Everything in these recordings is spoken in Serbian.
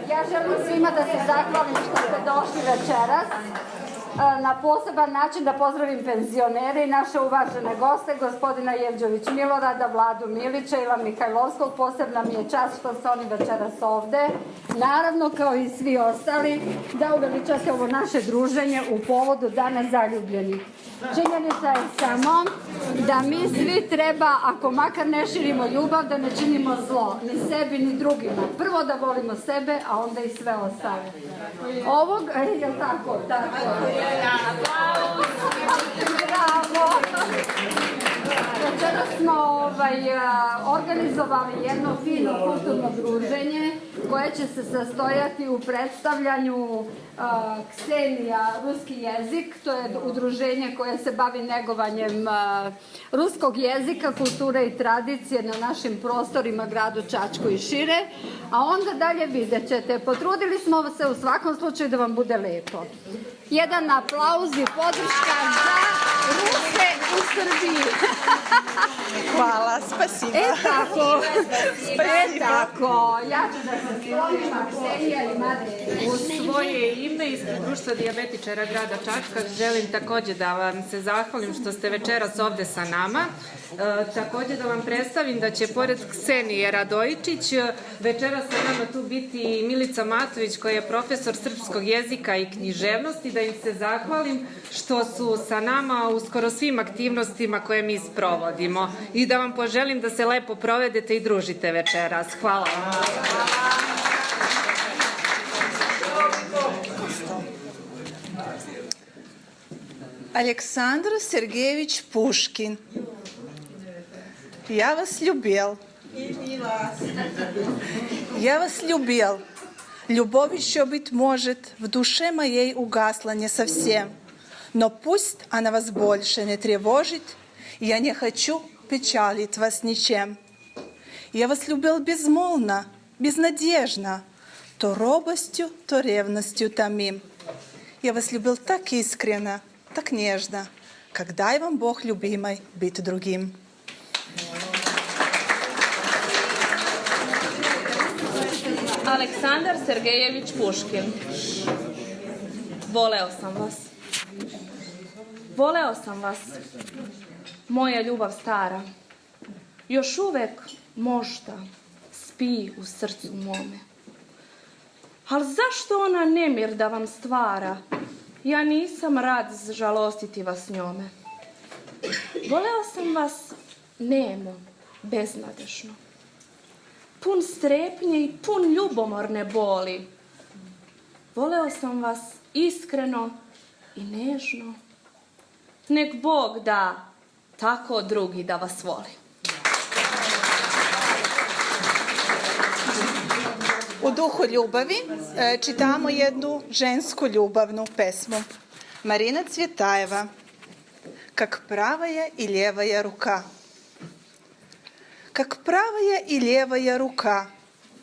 Ja želim svima da se zahvalim što ste došli večeras. Na poseban način da pozdravim penzionere i naše uvažene goste, gospodina Jevđović Milorada, Vladu Milića, Ila Mihajlovskog. Posebna mi je čast što su oni večeras ovde. Naravno, kao i svi ostali, da uveličate ovo naše druženje u povodu Dana zaljubljenih. Činjenica je samo da mi svi treba, ako makar ne širimo ljubav, da ne činimo zlo, ni sebi, ni drugima. Prvo da volimo sebe, a onda i sve ostale. Ovog, je li tako? Tako. Bravo! Večera smo organizovali jedno fino kulturno druženje koje će se sastojati u predstavljanju Ksenija ruski jezik. To je udruženje koje se bavi negovanjem ruskog jezika, kulture i tradicije na našim prostorima, gradu Čačku i šire. A onda dalje vidjet ćete. Potrudili smo se u svakom slučaju da vam bude lepo. Jedan aplauz i podrška za Ruse u Srbiji. Hvala, spasiba. Tako. Tako. Ja ću da se sklonim, a Ksenija imate. U svoje ime ispred Društva dijabetičara grada Čačka želim takođe da vam se zahvalim što ste večeras ovde sa nama. Takođe da vam predstavim da će pored Ksenije Radojičić večeras sa nama tu biti i Milica Matović koja je profesor srpskog jezika i književnosti. Da im se zahvalim što su sa nama u skoro svim aktivnostima koje mi sprovodimo i da vam poželim da se lepo provedete i družite večeras. Hvala vam. Александр Сергеевич Пушкин. Я вас любил. Я вас любил. Любовь еще, быть может, в душе моей угасла не совсем. Но пусть она вас больше не тревожит, я не хочу печалить вас ничем. Я вас любил безмолвно, безнадежно, то робостью, то ревностью томим. Я вас любил так искренно, так нежно, как дай вам Бог, любимой, быть другим. Aleksandar Sergejević Puškin. Voleo sam vas. Voleo sam vas. Moja ljubav stara. Još uvek možda spi u srcu mome. Ali zašto ona nemir da vam stvara? Ja nisam rad žalostiti vas njome. Voleo sam vas nemo, beznadežno. Pun strepnje i pun ljubomorne boli. Voleo sam vas iskreno i nežno. Nek Bog da tako drugi da vas voli. U duhu ljubavi čitamo jednu žensku ljubavnu pesmu. Marina Cvjetajeva. Как правая и левая рука. Как правая и левая рука,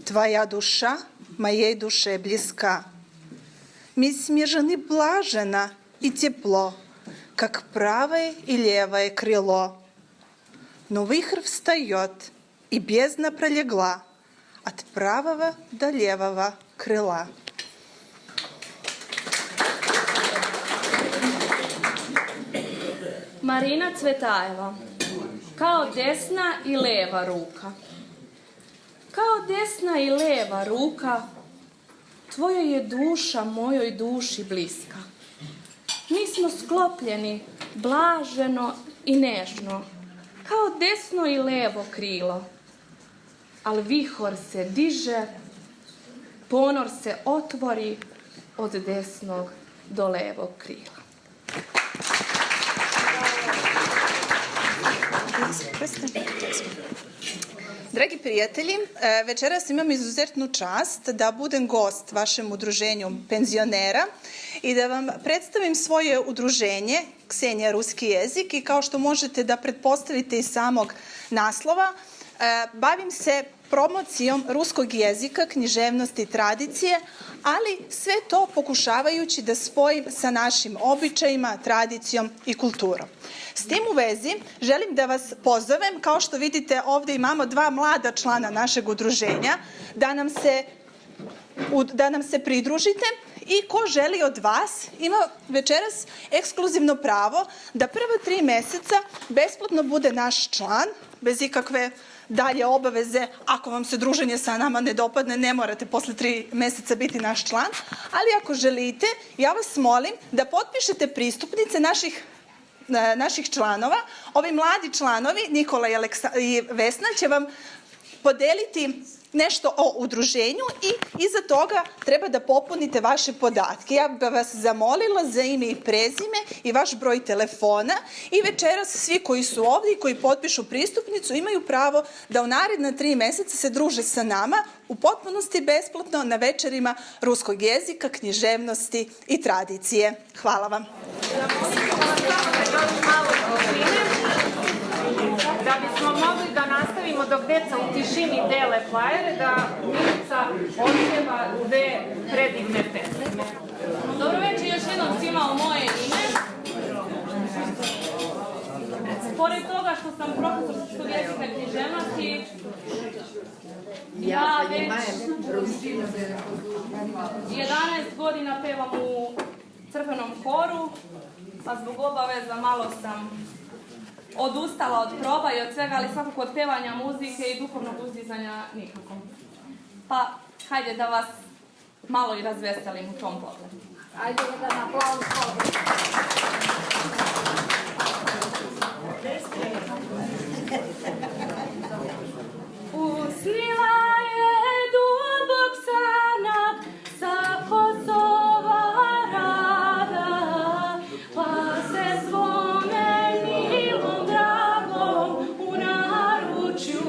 твоя душа моей душе близка. Мы смежены блаженно и тепло, как правое и левое крыло. Но вихрь встает, и бездна пролегла от правого до левого крыла. Marina Cvetajeva. Kao desna i leva ruka. Kao desna i leva ruka, tvoja je duša mojoj duši bliska. Mi smo sklopljeni blaženo i nežno, kao desno i levo krilo. Ali vihor se diže, ponor se otvori od desnog do levog krila. Dragi prijatelji, večeras imam izuzetnu čast da budem gost vašem udruženju penzionera i da vam predstavim svoje udruženje Ksenija ruski jezik i kao što možete da pretpostavite iz samog naslova, bavim se promocijom ruskog jezika, književnosti i tradicije, ali sve to pokušavajući da spojim sa našim običajima, tradicijom i kulturom. S tim u vezi želim da vas pozovem, kao što vidite ovde imamo dva mlada člana našeg udruženja, da nam se da nam se pridružite i ko želi od vas ima večeras ekskluzivno pravo da prva 3 meseca besplatno bude naš član, bez ikakve dalje obaveze. Ako vam se druženje sa nama ne dopadne, ne morate posle 3 meseca biti naš član, ali ako želite, ja vas molim da potpišete pristupnice naših članova. Ovi mladi članovi, Nikola i Vesna, će vam podeliti nešto o udruženju i iza toga treba da popunite vaše podatke. Ja bih vas zamolila za ime i prezime i vaš broj telefona i večeras svi koji su ovdje i koji potpišu pristupnicu imaju pravo da u naredna 3 meseca se druže sa nama u potpunosti besplatno na večerima ruskog jezika, književnosti i tradicije. Hvala vam. Da bismo mogli da nastavimo dok deca u tišini dele flajere, da Milica otpeva 2 predivne pesme. Dobro večer još jednom svima u moje ime. Pored toga što sam profesor srpskog jezika i književnosti, ja već 11 godina pevam u crkvenom horu, pa zbog obaveza malo sam odustala od proba i od svega, ali svakako od pevanja muzike i duhovnog uzdizanja nikako. Pa, hajde da vas malo i razveselim u tom pogledu. Ajde da na aplauz. Usnila je dubok sanak sa Kosova rada, pa se svome milom dragom u naručju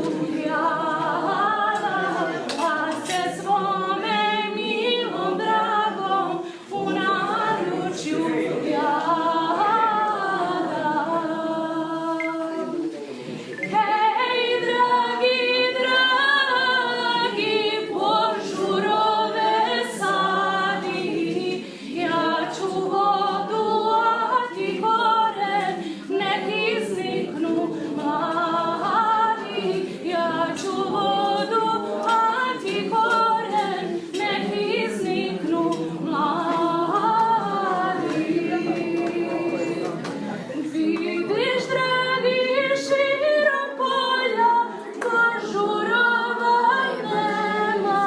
java, pa se svome milom dragom u naručju java. Hej, dragi, dragi, požurove sadi, ja ću vodu, a ti gore, nek izniknu mladi. Ja ću vodu, a ti gore, nek izniknu mladi. Vidiš, dragi, širom polja, požurova nema,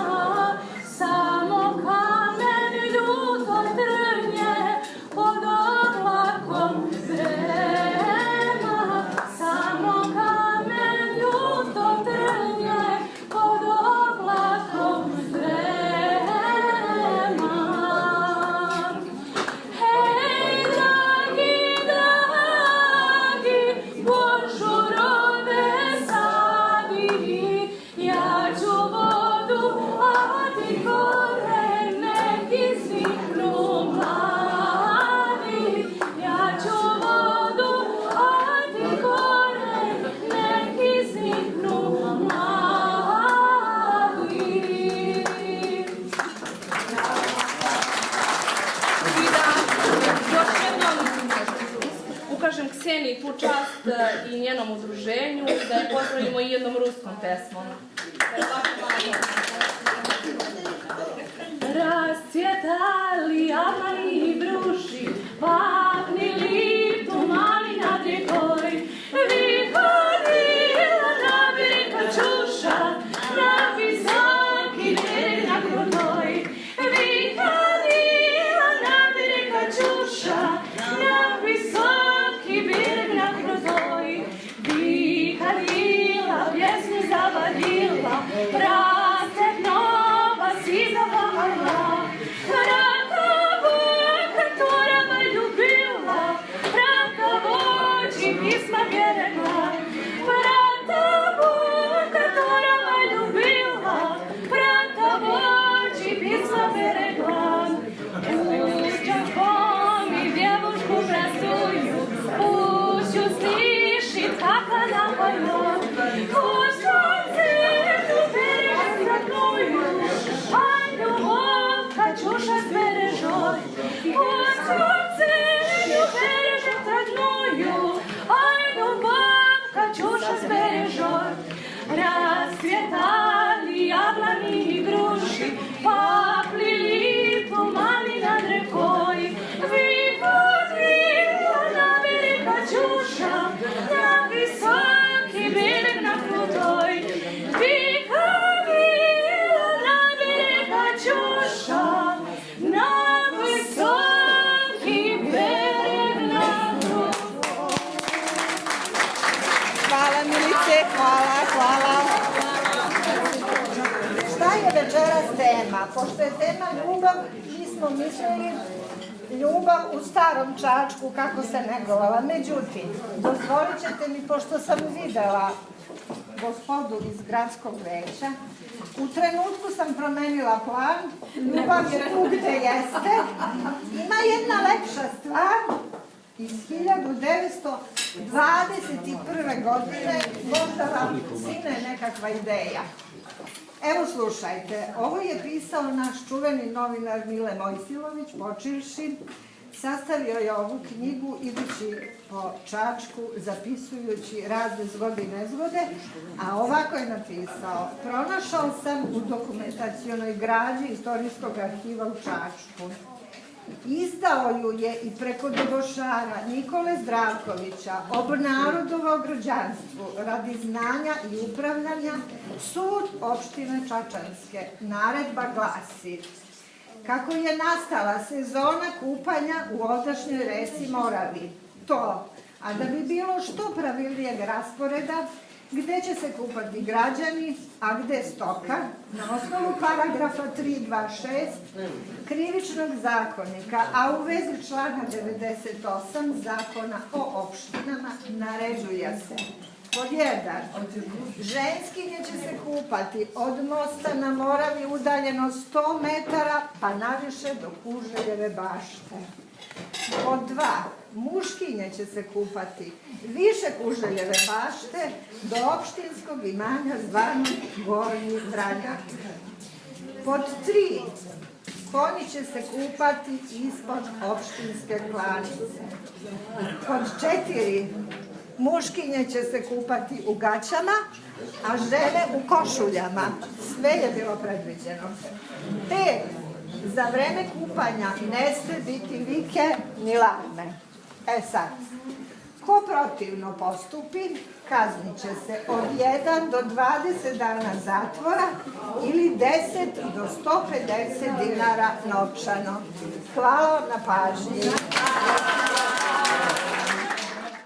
samo kamen ljuto trnje pod oblakom vrema, samo kamen ljuto trnje pod oblakom vrema. Hej, dragi, dragi, požurove sadi, ja ću vodu, a ti gore, nek izniknu mladi. Ja ću vodu, a ti gore, nek izniknu mladi. I da još jednom ukažem Kseniji tu čast i njenom udruženju, da je pozdravimo i jednom ruskom pesmom. Rascvjetali javani bruši, pahni tu malina djekoj, vihodila na birka čuša, na visoki na krutoj. Vihodila na birka čuša, na visoki birk na krutoj. Vihodila, pjesmu zavadila, prastek nova si zavala. Vrata которого любила, правда очи письма берегла. Брата которого любила, правда очи письма берегла. Пусть он и девушку простую, пусть услышит, как она поет. Пусть он цвету бережет родную, а любовь Катюша сбережет. Пусть он цвету бережет родную, а любовь Катюша сбережет. Расцветали яблони и груши, se, hvala. Šta je večeras tema? Pošto je tema ljubav, mi smo mislili ljubav u starom Čačku, kako se negovala. Međutim, dozvolit ćete mi, pošto sam videla gospodu iz gradskog veća, u trenutku sam promenila plan, ljubav je tu gde jeste. Ima jedna lepša stvar iz 1921. godine, možda vam sine nekakva ideja. Evo slušajte, ovo je pisao naš čuveni novinar Mile Mojsilović, počivši, sastavio je ovu knjigu idući po Čačku, zapisujući razne zgode i nezgode, a ovako je napisao: pronašao sam u dokumentacionoj građi Istorijskog arhiva u Čačku. Izdao ju je i preko dobošara Nikole Zdravkovića, obnarodovao građanstvu radi znanja i upravljanja sud opštine Čačanske. Naredba glasi: kako je nastala sezona kupanja u ovdašnjoj reci Moravi, to, a da bi bilo što pravilnijeg rasporeda, gde će se kupati građani, a gde stoka, na osnovu paragrafa 326 Krivičnog zakonika, a u vezi člana 98 Zakona o opštinama, naređuje se: pod 1. Ženskinje će se kupati od mosta na Moravi udaljeno 100 metara pa naviše do Kuželjeve bašte. Pod 2. Muškinje će se kupati više Kuželjeve bašte do opštinskog imanja zvanog Gornji Dragan. Pod 3. konji će se kupati ispod opštinske klanice. Pod 4. muškinje će se kupati u gaćama, a žene u košuljama. Sve je bilo predviđeno. 5. za vreme kupanja ne sme biti vike ni larme. E sad, ko protivno postupi, kaznit će se od 1 do 20 dana zatvora ili 10 do 150 dinara novčano. Hvala vam na pažnji.